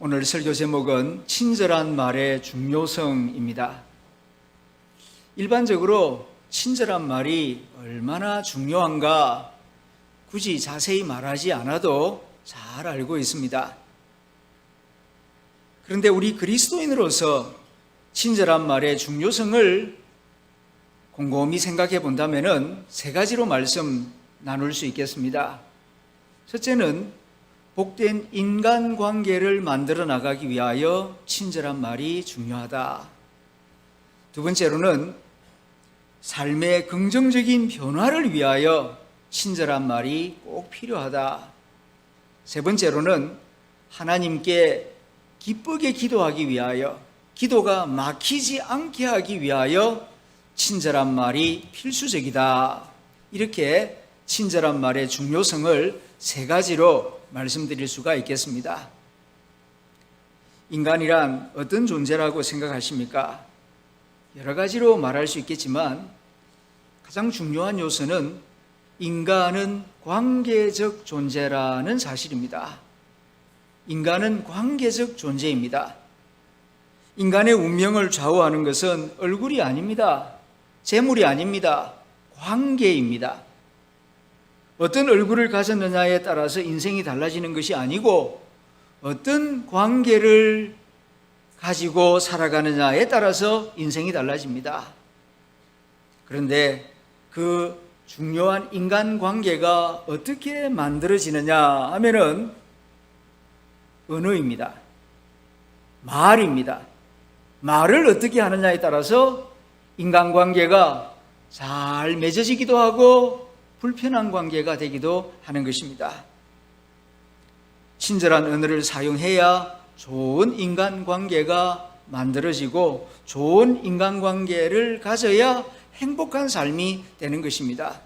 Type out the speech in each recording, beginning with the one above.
오늘 설교 제목은 친절한 말의 중요성입니다. 일반적으로 친절한 말이 얼마나 중요한가 굳이 자세히 말하지 않아도 잘 알고 있습니다. 그런데 우리 그리스도인으로서 친절한 말의 중요성을 곰곰이 생각해 본다면 세 가지로 말씀 나눌 수 있겠습니다. 첫째는 복된 인간관계를 만들어 나가기 위하여 친절한 말이 중요하다. 두 번째로는 삶의 긍정적인 변화를 위하여 친절한 말이 꼭 필요하다. 세 번째로는 하나님께 기쁘게 기도하기 위하여, 기도가 막히지 않게 하기 위하여 친절한 말이 필수적이다. 이렇게 친절한 말의 중요성을 세 가지로 말씀드릴 수가 있겠습니다. 인간이란 어떤 존재라고 생각하십니까? 여러 가지로 말할 수 있겠지만 가장 중요한 요소는 인간은 관계적 존재라는 사실입니다. 인간은 관계적 존재입니다. 인간의 운명을 좌우하는 것은 얼굴이 아닙니다. 재물이 아닙니다. 관계입니다. 어떤 얼굴을 가졌느냐에 따라서 인생이 달라지는 것이 아니고 어떤 관계를 가지고 살아가느냐에 따라서 인생이 달라집니다. 그런데 그 중요한 인간관계가 어떻게 만들어지느냐 하면은 언어입니다. 말입니다. 말을 어떻게 하느냐에 따라서 인간관계가 잘 맺어지기도 하고 불편한 관계가 되기도 하는 것입니다. 친절한 언어를 사용해야 좋은 인간관계가 만들어지고 좋은 인간관계를 가져야 행복한 삶이 되는 것입니다.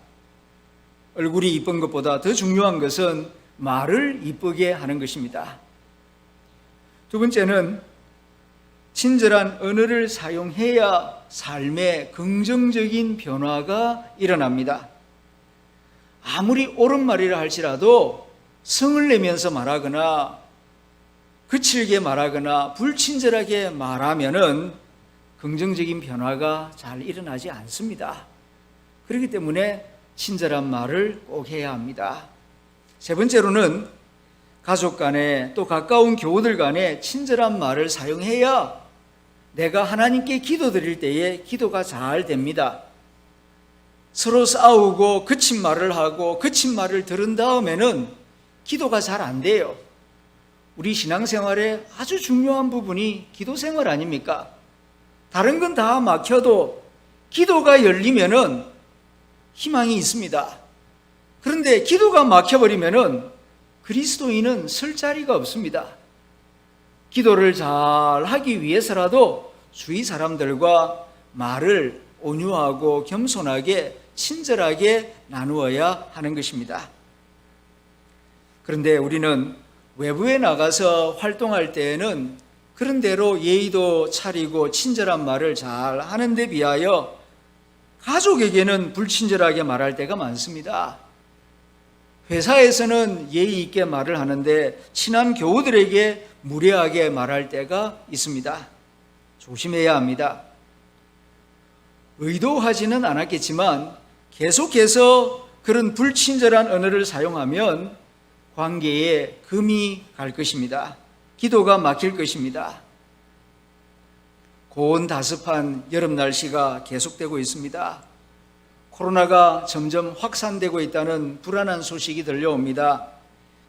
얼굴이 이쁜 것보다 더 중요한 것은 말을 이쁘게 하는 것입니다. 두 번째는 친절한 언어를 사용해야 삶의 긍정적인 변화가 일어납니다. 아무리 옳은 말이라 할지라도 성을 내면서 말하거나 거칠게 말하거나 불친절하게 말하면은 긍정적인 변화가 잘 일어나지 않습니다. 그렇기 때문에 친절한 말을 꼭 해야 합니다. 세 번째로는 가족 간에 또 가까운 교우들 간에 친절한 말을 사용해야 내가 하나님께 기도드릴 때에 기도가 잘 됩니다. 서로 싸우고 거친 말을 하고 거친 말을 들은 다음에는 기도가 잘 안 돼요. 우리 신앙생활의 아주 중요한 부분이 기도생활 아닙니까? 다른 건 다 막혀도 기도가 열리면은 희망이 있습니다. 그런데 기도가 막혀버리면은 그리스도인은 설 자리가 없습니다. 기도를 잘 하기 위해서라도 주위 사람들과 말을 온유하고 겸손하게 친절하게 나누어야 하는 것입니다. 그런데 우리는 외부에 나가서 활동할 때에는 그런 대로 예의도 차리고 친절한 말을 잘 하는 데 비하여 가족에게는 불친절하게 말할 때가 많습니다. 회사에서는 예의 있게 말을 하는데 친한 교우들에게 무례하게 말할 때가 있습니다. 조심해야 합니다. 의도하지는 않았겠지만 계속해서 그런 불친절한 언어를 사용하면 관계에 금이 갈 것입니다. 기도가 막힐 것입니다. 고온다습한 여름 날씨가 계속되고 있습니다. 코로나가 점점 확산되고 있다는 불안한 소식이 들려옵니다.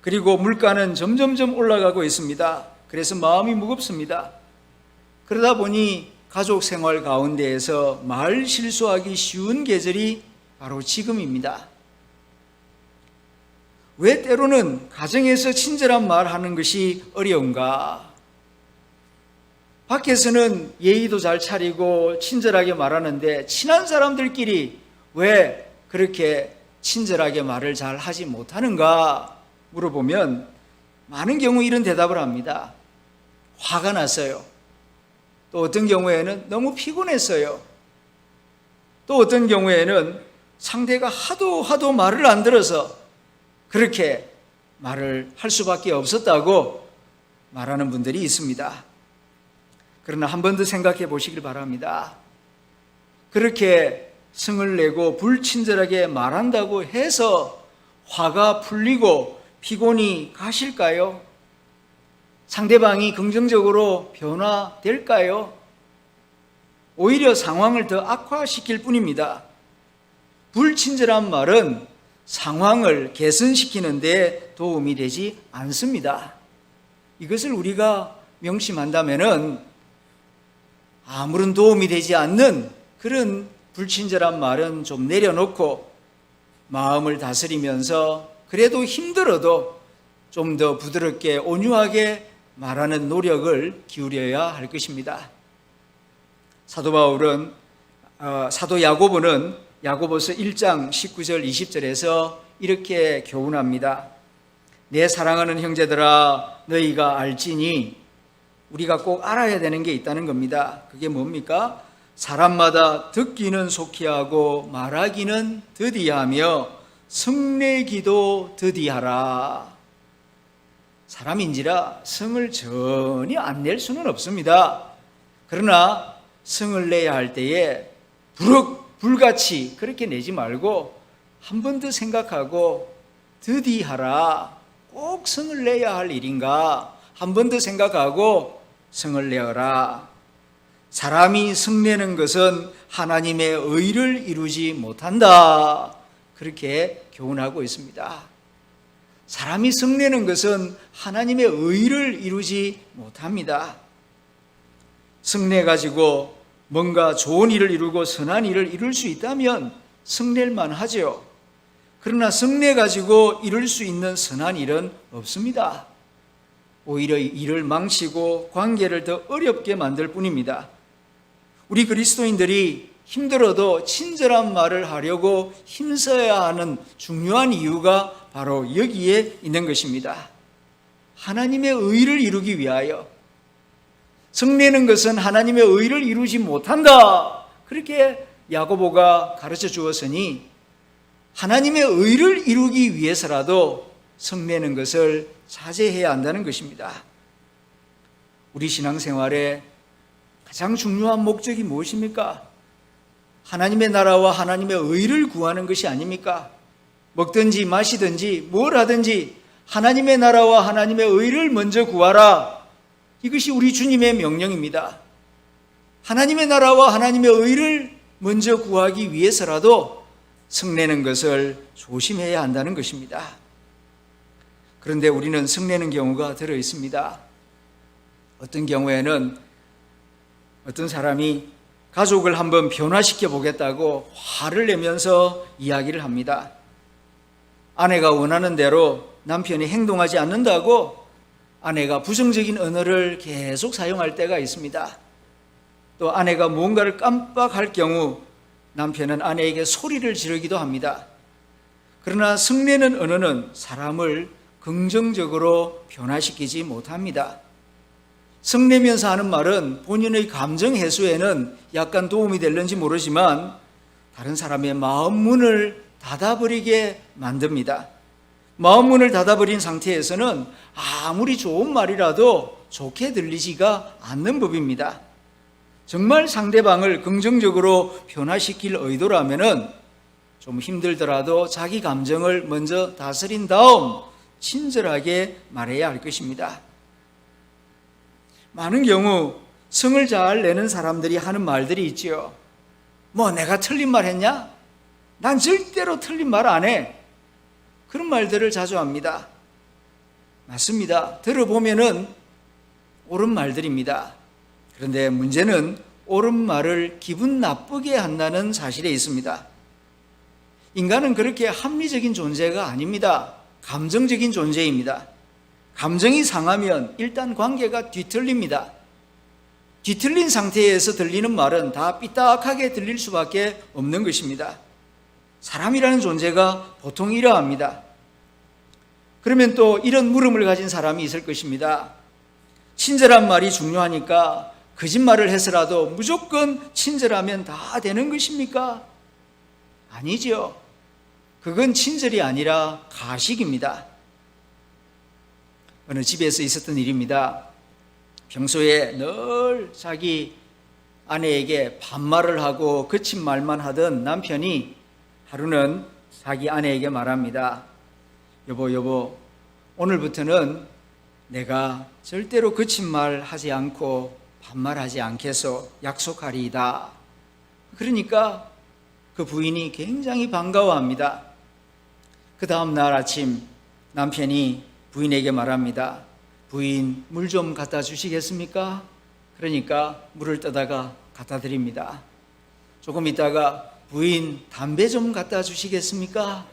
그리고 물가는 점점점 올라가고 있습니다. 그래서 마음이 무겁습니다. 그러다 보니 가족 생활 가운데에서 말 실수하기 쉬운 계절이 바로 지금입니다. 왜 때로는 가정에서 친절한 말 하는 것이 어려운가? 밖에서는 예의도 잘 차리고 친절하게 말하는데 친한 사람들끼리 왜 그렇게 친절하게 말을 잘 하지 못하는가 물어보면 많은 경우 이런 대답을 합니다. 화가 났어요. 또 어떤 경우에는 너무 피곤했어요. 또 어떤 경우에는 상대가 하도 말을 안 들어서 그렇게 말을 할 수밖에 없었다고 말하는 분들이 있습니다. 그러나 한 번 더 생각해 보시길 바랍니다. 그렇게 성을 내고 불친절하게 말한다고 해서 화가 풀리고 피곤이 가실까요? 상대방이 긍정적으로 변화될까요? 오히려 상황을 더 악화시킬 뿐입니다. 불친절한 말은 상황을 개선시키는 데 도움이 되지 않습니다. 이것을 우리가 명심한다면은 아무런 도움이 되지 않는 그런 불친절한 말은 좀 내려놓고 마음을 다스리면서 그래도 힘들어도 좀 더 부드럽게 온유하게 말하는 노력을 기울여야 할 것입니다. 사도 바울은 사도 야고보는 야고보서 1장 19절 20절에서 이렇게 교훈합니다. 내 사랑하는 형제들아 너희가 알지니, 우리가 꼭 알아야 되는 게 있다는 겁니다. 그게 뭡니까? 사람마다 듣기는 속히 하고 말하기는 더디하며 성내기도 더디하라. 사람인지라 성을 전혀 안 낼 수는 없습니다. 그러나 성을 내야 할 때에 불같이 그렇게 내지 말고 한 번 더 생각하고 더디하라. 꼭 성을 내야 할 일인가? 한 번 더 생각하고 성을 내어라. 사람이 성내는 것은 하나님의 의를 이루지 못한다. 그렇게 교훈하고 있습니다. 사람이 성내는 것은 하나님의 의를 이루지 못합니다. 성내 가지고 뭔가 좋은 일을 이루고 선한 일을 이룰 수 있다면 성낼 만하죠. 그러나 성내 가지고 이룰 수 있는 선한 일은 없습니다. 오히려 일을 망치고 관계를 더 어렵게 만들 뿐입니다. 우리 그리스도인들이 힘들어도 친절한 말을 하려고 힘써야 하는 중요한 이유가 바로 여기에 있는 것입니다. 하나님의 의를 이루기 위하여. 성내는 것은 하나님의 의를 이루지 못한다. 그렇게 야고보가 가르쳐 주었으니 하나님의 의를 이루기 위해서라도 성내는 것을 자제해야 한다는 것입니다. 우리 신앙생활에 가장 중요한 목적이 무엇입니까? 하나님의 나라와 하나님의 의를 구하는 것이 아닙니까? 먹든지 마시든지 뭘 하든지 하나님의 나라와 하나님의 의를 먼저 구하라. 이것이 우리 주님의 명령입니다. 하나님의 나라와 하나님의 의를 먼저 구하기 위해서라도 성내는 것을 조심해야 한다는 것입니다. 그런데 우리는 성내는 경우가 들어 있습니다. 어떤 경우에는 어떤 사람이 가족을 한번 변화시켜 보겠다고 화를 내면서 이야기를 합니다. 아내가 원하는 대로 남편이 행동하지 않는다고 아내가 부정적인 언어를 계속 사용할 때가 있습니다. 또 아내가 무언가를 깜빡할 경우 남편은 아내에게 소리를 지르기도 합니다. 그러나 성내는 언어는 사람을 긍정적으로 변화시키지 못합니다. 성내면서 하는 말은 본인의 감정 해소에는 약간 도움이 될는지 모르지만 다른 사람의 마음 문을 닫아버리게 만듭니다. 마음 문을 닫아버린 상태에서는 아무리 좋은 말이라도 좋게 들리지가 않는 법입니다. 정말 상대방을 긍정적으로 변화시킬 의도라면은 좀 힘들더라도 자기 감정을 먼저 다스린 다음 친절하게 말해야 할 것입니다. 많은 경우 성을 잘 내는 사람들이 하는 말들이 있지요. 뭐 내가 틀린 말 했냐? 난 절대로 틀린 말 안 해. 그런 말들을 자주 합니다. 맞습니다. 들어보면은 옳은 말들입니다. 그런데 문제는 옳은 말을 기분 나쁘게 한다는 사실에 있습니다. 인간은 그렇게 합리적인 존재가 아닙니다. 감정적인 존재입니다. 감정이 상하면 일단 관계가 뒤틀립니다. 뒤틀린 상태에서 들리는 말은 다 삐딱하게 들릴 수밖에 없는 것입니다. 사람이라는 존재가 보통 이러합니다. 그러면 또 이런 물음을 가진 사람이 있을 것입니다. 친절한 말이 중요하니까 거짓말을 해서라도 무조건 친절하면 다 되는 것입니까? 아니죠. 그건 친절이 아니라 가식입니다. 어느 집에서 있었던 일입니다. 평소에 늘 자기 아내에게 반말을 하고 거친 말만 하던 남편이 하루는 자기 아내에게 말합니다. 여보, 오늘부터는 내가 절대로 거친 말 하지 않고 반말하지 않겠소. 약속하리이다. 그러니까 그 부인이 굉장히 반가워합니다. 그 다음 날 아침 남편이 부인에게 말합니다. 부인, 물 좀 갖다 주시겠습니까? 그러니까 물을 떠다가 갖다 드립니다. 조금 있다가 부인, 담배 좀 갖다 주시겠습니까?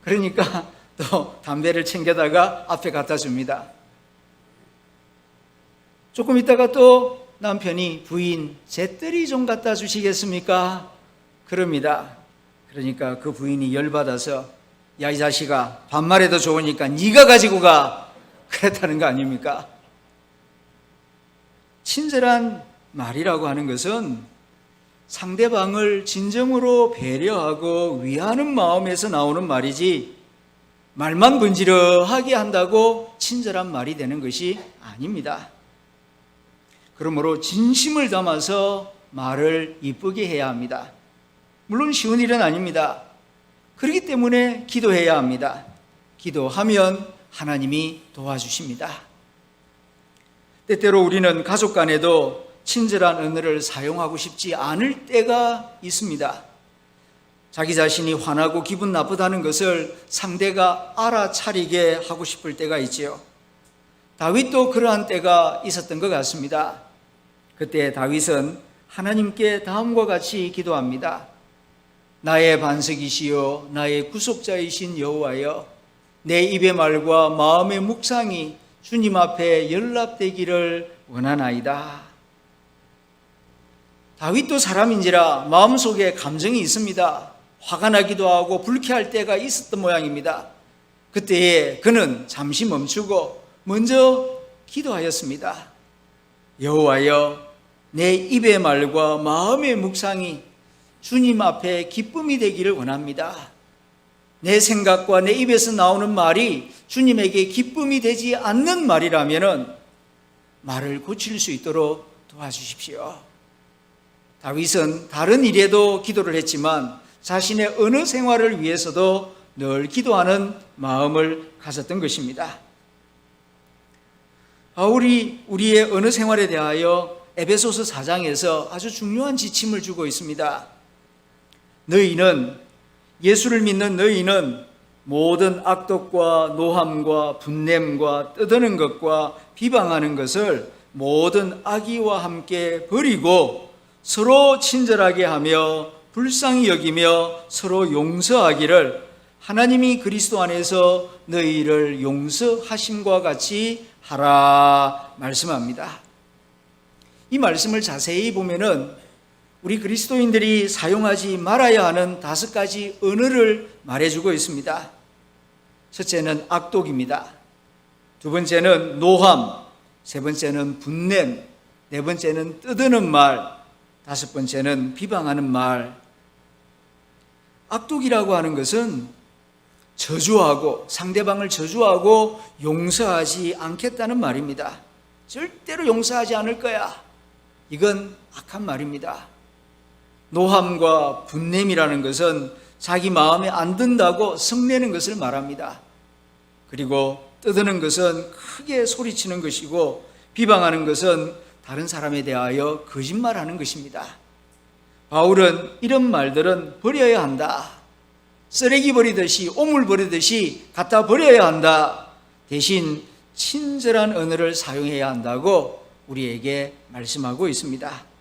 그러니까 또 담배를 챙겨다가 앞에 갖다 줍니다. 조금 있다가 또 남편이 부인, 잿더리 좀 갖다 주시겠습니까? 그럽니다. 그러니까 그 부인이 열받아서 야, 이 자식아, 반말해도 좋으니까 네가 가지고 가. 그랬다는 거 아닙니까? 친절한 말이라고 하는 것은 상대방을 진정으로 배려하고 위하는 마음에서 나오는 말이지, 말만 번지르하게 한다고 친절한 말이 되는 것이 아닙니다. 그러므로 진심을 담아서 말을 이쁘게 해야 합니다. 물론 쉬운 일은 아닙니다. 그렇기 때문에 기도해야 합니다. 기도하면 하나님이 도와주십니다. 때때로 우리는 가족 간에도 친절한 언어를 사용하고 싶지 않을 때가 있습니다. 자기 자신이 화나고 기분 나쁘다는 것을 상대가 알아차리게 하고 싶을 때가 있지요. 다윗도 그러한 때가 있었던 것 같습니다. 그때 다윗은 하나님께 다음과 같이 기도합니다. 나의 반석이시요 나의 구속자이신 여호와여, 내 입의 말과 마음의 묵상이 주님 앞에 연락되기를 원하나이다. 다윗도 사람인지라 마음속에 감정이 있습니다. 화가 나기도 하고 불쾌할 때가 있었던 모양입니다. 그때에 그는 잠시 멈추고 먼저 기도하였습니다. 여호와여, 내 입의 말과 마음의 묵상이 주님 앞에 기쁨이 되기를 원합니다. 내 생각과 내 입에서 나오는 말이 주님에게 기쁨이 되지 않는 말이라면 말을 고칠 수 있도록 도와주십시오. 다윗은 다른 일에도 기도를 했지만 자신의 언어 생활을 위해서도 늘 기도하는 마음을 가졌던 것입니다. 바울이 우리의 언어 생활에 대하여 에베소서 4장에서 아주 중요한 지침을 주고 있습니다. 예수를 믿는 너희는 모든 악독과 노함과 분냄과 떠드는 것과 비방하는 것을 모든 악의와 함께 버리고 서로 친절하게 하며 불쌍히 여기며 서로 용서하기를 하나님이 그리스도 안에서 너희를 용서하심과 같이 하라 말씀합니다. 이 말씀을 자세히 보면은 우리 그리스도인들이 사용하지 말아야 하는 5가지 언어를 말해주고 있습니다. 첫째는 악독입니다. 두 번째는 노함, 세 번째는 분냄, 네 번째는 떠드는 말, 다섯 번째는 비방하는 말. 악독이라고 하는 것은 저주하고 상대방을 저주하고 용서하지 않겠다는 말입니다. 절대로 용서하지 않을 거야. 이건 악한 말입니다. 노함과 분냄이라는 것은 자기 마음에 안 든다고 성내는 것을 말합니다. 그리고 떠드는 것은 크게 소리치는 것이고 비방하는 것은 다른 사람에 대하여 거짓말하는 것입니다. 바울은 이런 말들은 버려야 한다. 쓰레기 버리듯이 오물 버리듯이 갖다 버려야 한다. 대신 친절한 언어를 사용해야 한다고 우리에게 말씀하고 있습니다.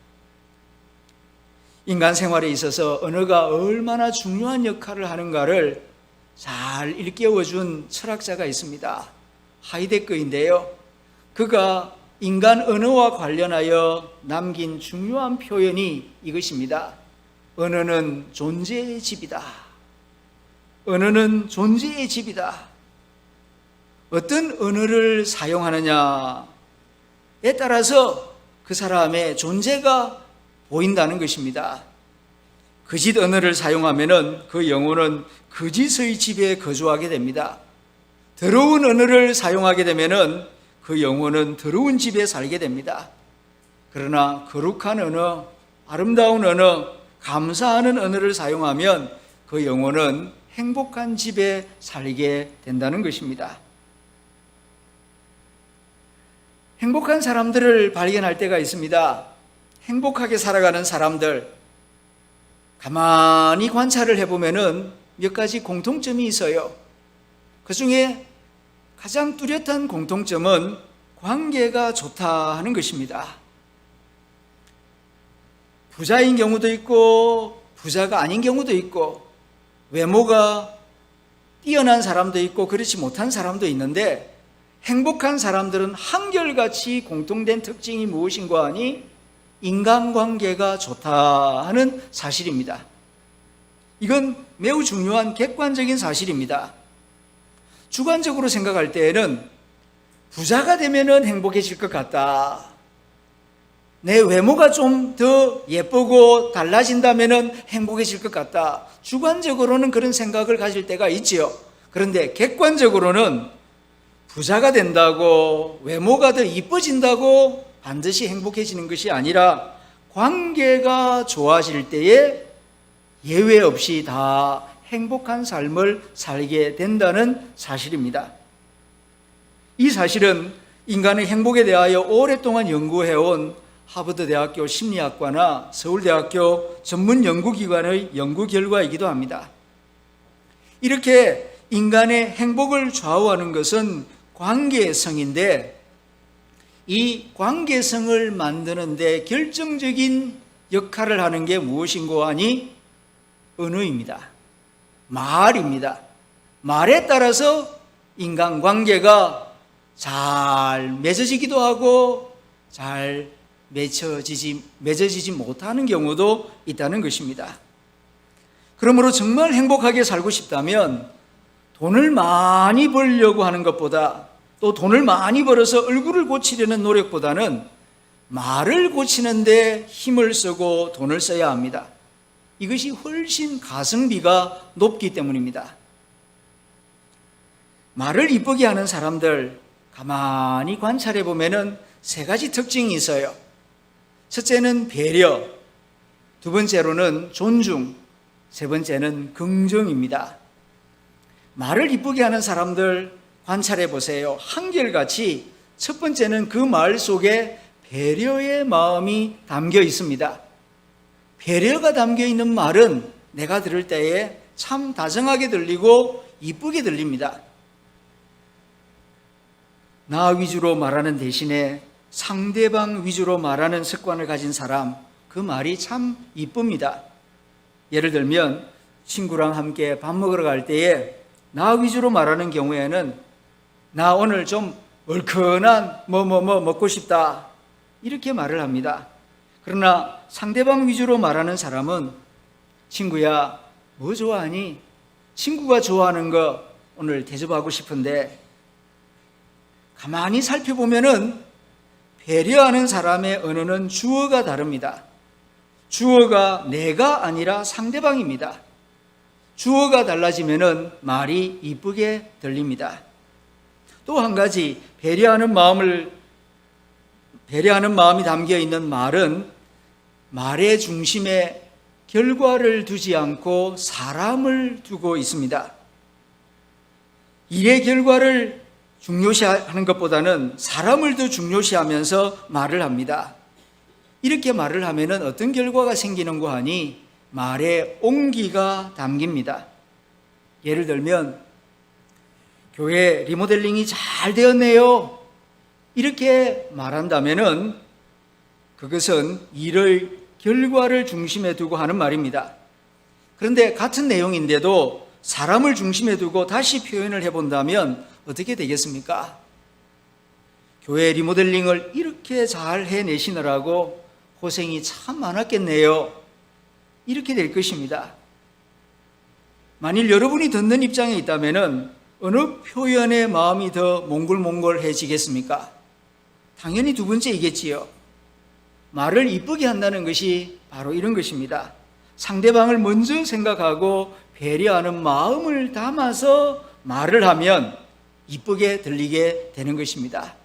인간 생활에 있어서 언어가 얼마나 중요한 역할을 하는가를 잘 일깨워준 철학자가 있습니다. 하이데거인데요. 그가 인간 언어와 관련하여 남긴 중요한 표현이 이것입니다. 언어는 존재의 집이다. 언어는 존재의 집이다. 어떤 언어를 사용하느냐에 따라서 그 사람의 존재가 보인다는 것입니다. 거짓 언어를 사용하면 그 영혼은 거짓의 집에 거주하게 됩니다. 더러운 언어를 사용하게 되면 그 영혼은 더러운 집에 살게 됩니다. 그러나 거룩한 언어, 아름다운 언어, 감사하는 언어를 사용하면 그 영혼은 행복한 집에 살게 된다는 것입니다. 행복한 사람들을 발견할 때가 있습니다. 행복하게 살아가는 사람들, 가만히 관찰을 해보면 몇 가지 공통점이 있어요. 그 중에 가장 뚜렷한 공통점은 관계가 좋다 하는 것입니다. 부자인 경우도 있고 부자가 아닌 경우도 있고 외모가 뛰어난 사람도 있고 그렇지 못한 사람도 있는데, 행복한 사람들은 한결같이 공통된 특징이 무엇인가 하니 인간관계가 좋다 하는 사실입니다. 이건 매우 중요한 객관적인 사실입니다. 주관적으로 생각할 때에는 부자가 되면 행복해질 것 같다, 내 외모가 좀 더 예쁘고 달라진다면 행복해질 것 같다, 주관적으로는 그런 생각을 가질 때가 있지요. 그런데 객관적으로는 부자가 된다고 외모가 더 이뻐진다고 반드시 행복해지는 것이 아니라 관계가 좋아질 때에 예외 없이 다 행복한 삶을 살게 된다는 사실입니다. 이 사실은 인간의 행복에 대하여 오랫동안 연구해온 하버드 대학교 심리학과나 서울대학교 전문연구기관의 연구 결과이기도 합니다. 이렇게 인간의 행복을 좌우하는 것은 관계성인데, 이 관계성을 만드는 데 결정적인 역할을 하는 게 무엇인고 하니 언어입니다. 말입니다. 말에 따라서 인간관계가 잘 맺어지기도 하고 잘 맺어지지 못하는 경우도 있다는 것입니다. 그러므로 정말 행복하게 살고 싶다면 돈을 많이 벌려고 하는 것보다, 또 돈을 많이 벌어서 얼굴을 고치려는 노력보다는 말을 고치는 데 힘을 쓰고 돈을 써야 합니다. 이것이 훨씬 가성비가 높기 때문입니다. 말을 이쁘게 하는 사람들 가만히 관찰해 보면은 세 가지 특징이 있어요. 첫째는 배려, 두 번째로는 존중, 세 번째는 긍정입니다. 말을 이쁘게 하는 사람들 관찰해 보세요. 한결같이 첫 번째는 그 말 속에 배려의 마음이 담겨 있습니다. 배려가 담겨 있는 말은 내가 들을 때에 참 다정하게 들리고 이쁘게 들립니다. 나 위주로 말하는 대신에 상대방 위주로 말하는 습관을 가진 사람, 그 말이 참 이쁩니다. 예를 들면 친구랑 함께 밥 먹으러 갈 때에 나 위주로 말하는 경우에는 나 오늘 좀 얼큰한 뭐 먹고 싶다, 이렇게 말을 합니다. 그러나 상대방 위주로 말하는 사람은 친구야 뭐 좋아하니? 친구가 좋아하는 거 오늘 대접하고 싶은데, 가만히 살펴보면은 배려하는 사람의 언어는 주어가 다릅니다. 주어가 내가 아니라 상대방입니다. 주어가 달라지면은 말이 이쁘게 들립니다. 또 한 가지, 배려하는 마음이 담겨 있는 말은 말의 중심에 결과를 두지 않고 사람을 두고 있습니다. 일의 결과를 중요시하는 것보다는 사람을 더 중요시하면서 말을 합니다. 이렇게 말을 하면은 어떤 결과가 생기는고 하니 말에 온기가 담깁니다. 예를 들면 교회 리모델링이 잘 되었네요, 이렇게 말한다면은 그것은 일의 결과를 중심에 두고 하는 말입니다. 그런데 같은 내용인데도 사람을 중심에 두고 다시 표현을 해본다면 어떻게 되겠습니까? 교회 리모델링을 이렇게 잘 해내시느라고 고생이 참 많았겠네요, 이렇게 될 것입니다. 만일 여러분이 듣는 입장에 있다면 어느 표현의 마음이 더 몽글몽글해지겠습니까? 당연히 두 번째이겠지요. 말을 이쁘게 한다는 것이 바로 이런 것입니다. 상대방을 먼저 생각하고 배려하는 마음을 담아서 말을 하면 이쁘게 들리게 되는 것입니다.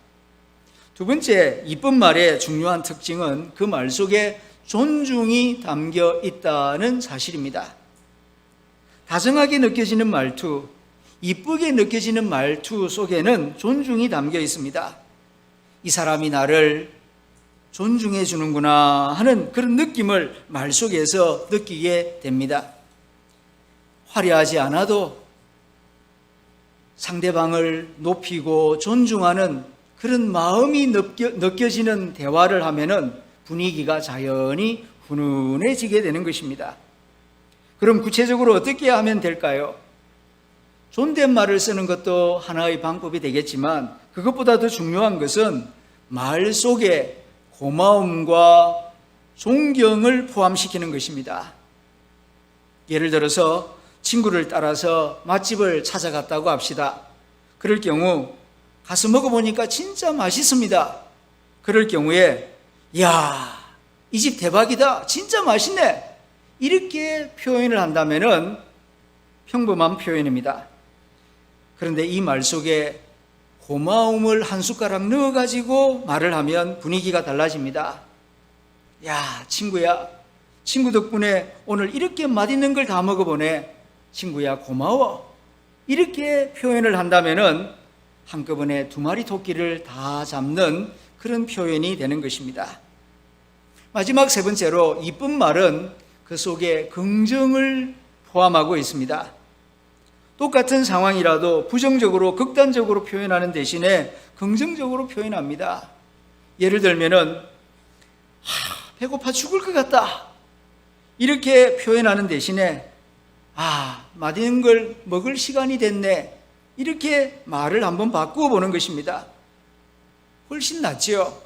두 번째, 이쁜 말의 중요한 특징은 그 말 속에 존중이 담겨 있다는 사실입니다. 다정하게 느껴지는 말투, 이쁘게 느껴지는 말투 속에는 존중이 담겨 있습니다. 이 사람이 나를 존중해 주는구나 하는 그런 느낌을 말 속에서 느끼게 됩니다. 화려하지 않아도 상대방을 높이고 존중하는 그런 마음이 느껴지는 대화를 하면은 분위기가 자연히 훈훈해지게 되는 것입니다. 그럼 구체적으로 어떻게 하면 될까요? 존댓말을 쓰는 것도 하나의 방법이 되겠지만 그것보다 더 중요한 것은 말 속에 고마움과 존경을 포함시키는 것입니다. 예를 들어서 친구를 따라서 맛집을 찾아갔다고 합시다. 그럴 경우 가서 먹어보니까 진짜 맛있습니다. 그럴 경우에 야, 이 집 대박이다. 진짜 맛있네. 이렇게 표현을 한다면은 평범한 표현입니다. 그런데 이 말 속에 고마움을 한 숟가락 넣어가지고 말을 하면 분위기가 달라집니다. 야, 친구야. 친구 덕분에 오늘 이렇게 맛있는 걸 다 먹어보네. 친구야, 고마워. 이렇게 표현을 한다면은 한꺼번에 두 마리 토끼를 다 잡는 그런 표현이 되는 것입니다. 마지막 세 번째로 이쁜 말은 그 속에 긍정을 포함하고 있습니다. 똑같은 상황이라도 부정적으로 극단적으로 표현하는 대신에 긍정적으로 표현합니다. 예를 들면은 배고파 죽을 것 같다 이렇게 표현하는 대신에 맛있는 걸 먹을 시간이 됐네 이렇게 말을 한번 바꾸어 보는 것입니다. 훨씬 낫지요.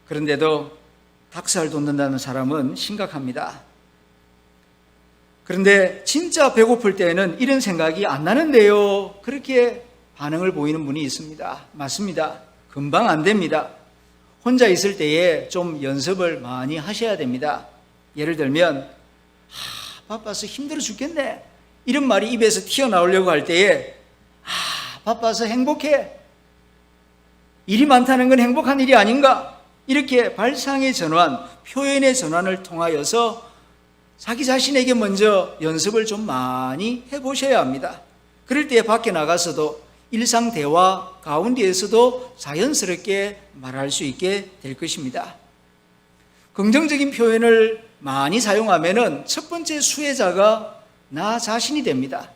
그런데도 닭살 돋는다는 사람은 심각합니다. 그런데 진짜 배고플 때는 이런 생각이 안 나는데요. 그렇게 반응을 보이는 분이 있습니다. 맞습니다. 금방 안 됩니다. 혼자 있을 때에 좀 연습을 많이 하셔야 됩니다. 예를 들면 바빠서 힘들어 죽겠네 이런 말이 입에서 튀어나오려고 할 때에 바빠서 행복해. 일이 많다는 건 행복한 일이 아닌가? 이렇게 발상의 전환, 표현의 전환을 통하여서 자기 자신에게 먼저 연습을 좀 많이 해보셔야 합니다. 그럴 때 밖에 나가서도 일상 대화 가운데에서도 자연스럽게 말할 수 있게 될 것입니다. 긍정적인 표현을 많이 사용하면은 첫 번째 수혜자가 나 자신이 됩니다.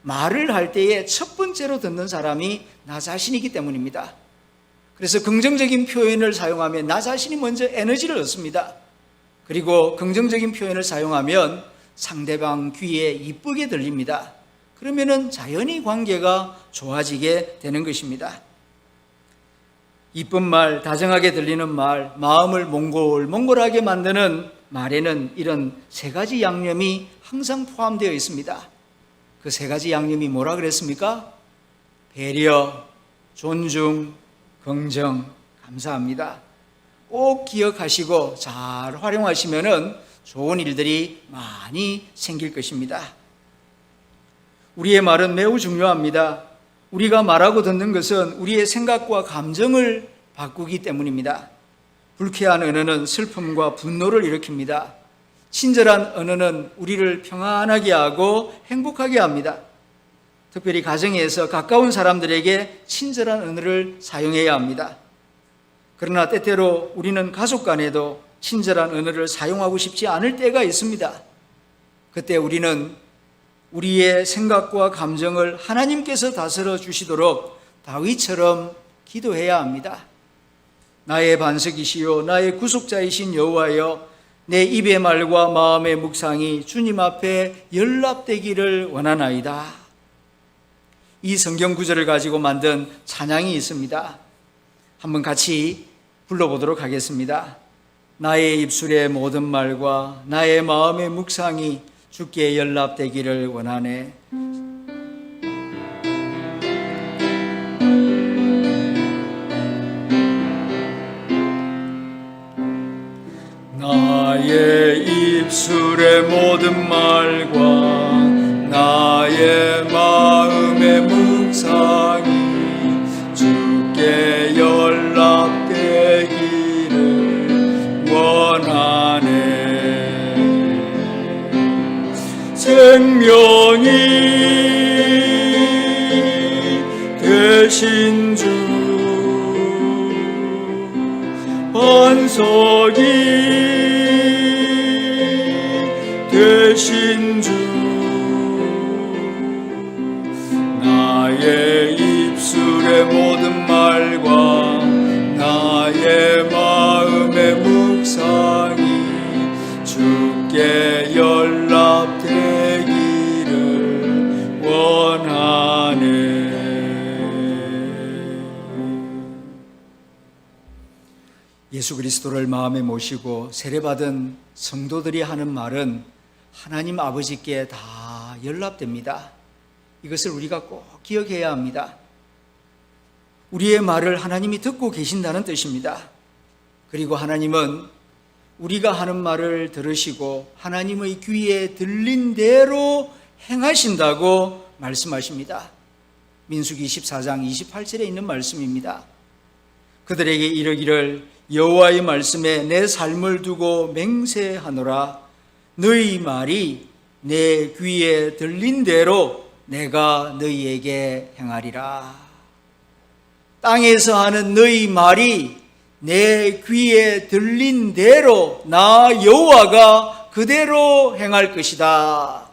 말을 할 때에 첫 번째로 듣는 사람이 나 자신이기 때문입니다. 그래서 긍정적인 표현을 사용하면 나 자신이 먼저 에너지를 얻습니다. 그리고 긍정적인 표현을 사용하면 상대방 귀에 이쁘게 들립니다. 그러면은 자연히 관계가 좋아지게 되는 것입니다. 이쁜 말, 다정하게 들리는 말, 마음을 몽골몽골하게 만드는 말에는 이런 세 가지 양념이 항상 포함되어 있습니다. 그 세 가지 양념이 뭐라 그랬습니까? 배려, 존중, 긍정. 감사합니다. 꼭 기억하시고 잘 활용하시면은 좋은 일들이 많이 생길 것입니다. 우리의 말은 매우 중요합니다. 우리가 말하고 듣는 것은 우리의 생각과 감정을 바꾸기 때문입니다. 불쾌한 언어는 슬픔과 분노를 일으킵니다. 친절한 언어는 우리를 평안하게 하고 행복하게 합니다. 특별히 가정에서 가까운 사람들에게 친절한 언어를 사용해야 합니다. 그러나 때때로 우리는 가족 간에도 친절한 언어를 사용하고 싶지 않을 때가 있습니다. 그때 우리는 우리의 생각과 감정을 하나님께서 다스려 주시도록 다윗처럼 기도해야 합니다. 나의 반석이시요 나의 구속자이신 여호와여, 내 입의 말과 마음의 묵상이 주님 앞에 연락되기를 원하나이다. 이 성경 구절을 가지고 만든 찬양이 있습니다. 한번 같이 불러보도록 하겠습니다. 나의 입술의 모든 말과 나의 마음의 묵상이 주께 연락되기를 원하네. 나의 입술의 모든 말과 나의 마음의 묵상이 주께 연락 생명이 되신 주, 반석이 되신 주, 나의 입술의 모든 말과 나의 마음의 묵상이 주께 연락되기를 원하네. 예수 그리스도를 마음에 모시고 세례받은 성도들이 하는 말은 하나님 아버지께 다 연락됩니다. 이것을 우리가 꼭 기억해야 합니다. 우리의 말을 하나님이 듣고 계신다는 뜻입니다. 그리고 하나님은 우리가 하는 말을 들으시고 하나님의 귀에 들린 대로 행하신다고 말씀하십니다. 민수기 14장 28절에 있는 말씀입니다. 그들에게 이르기를 여호와의 말씀에 내 삶을 두고 맹세하노라. 너희 말이 내 귀에 들린 대로 내가 너희에게 행하리라. 땅에서 하는 너희 말이 내 귀에 들린 대로 나 여호와가 그대로 행할 것이다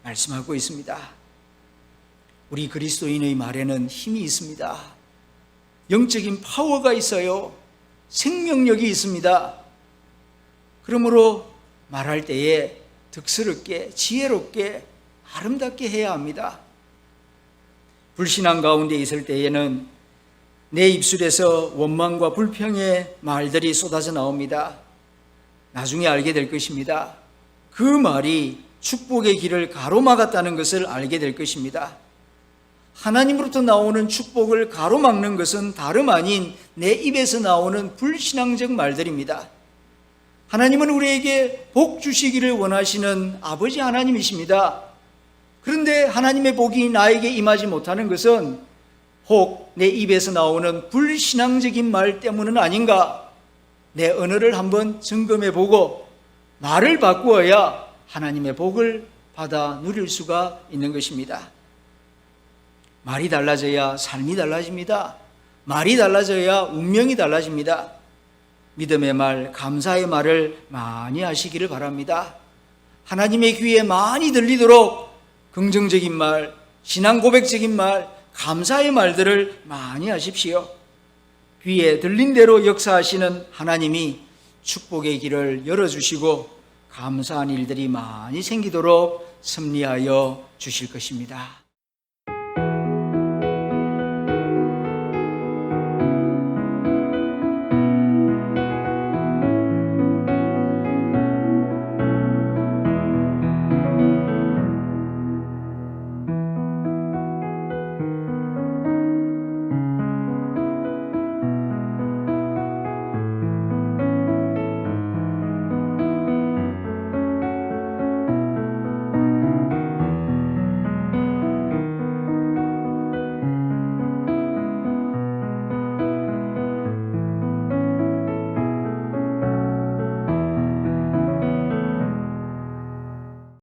말씀하고 있습니다. 우리 그리스도인의 말에는 힘이 있습니다. 영적인 파워가 있어요. 생명력이 있습니다. 그러므로 말할 때에 득스럽게, 지혜롭게, 아름답게 해야 합니다. 불신앙 가운데 있을 때에는 내 입술에서 원망과 불평의 말들이 쏟아져 나옵니다. 나중에 알게 될 것입니다. 그 말이 축복의 길을 가로막았다는 것을 알게 될 것입니다. 하나님으로부터 나오는 축복을 가로막는 것은 다름 아닌 내 입에서 나오는 불신앙적 말들입니다. 하나님은 우리에게 복 주시기를 원하시는 아버지 하나님이십니다. 그런데 하나님의 복이 나에게 임하지 못하는 것은 혹 내 입에서 나오는 불신앙적인 말 때문은 아닌가? 내 언어를 한번 점검해 보고 말을 바꾸어야 하나님의 복을 받아 누릴 수가 있는 것입니다. 말이 달라져야 삶이 달라집니다. 말이 달라져야 운명이 달라집니다. 믿음의 말, 감사의 말을 많이 하시기를 바랍니다. 하나님의 귀에 많이 들리도록 긍정적인 말, 신앙 고백적인 말, 감사의 말들을 많이 하십시오. 귀에 들린 대로 역사하시는 하나님이 축복의 길을 열어주시고 감사한 일들이 많이 생기도록 섭리하여 주실 것입니다.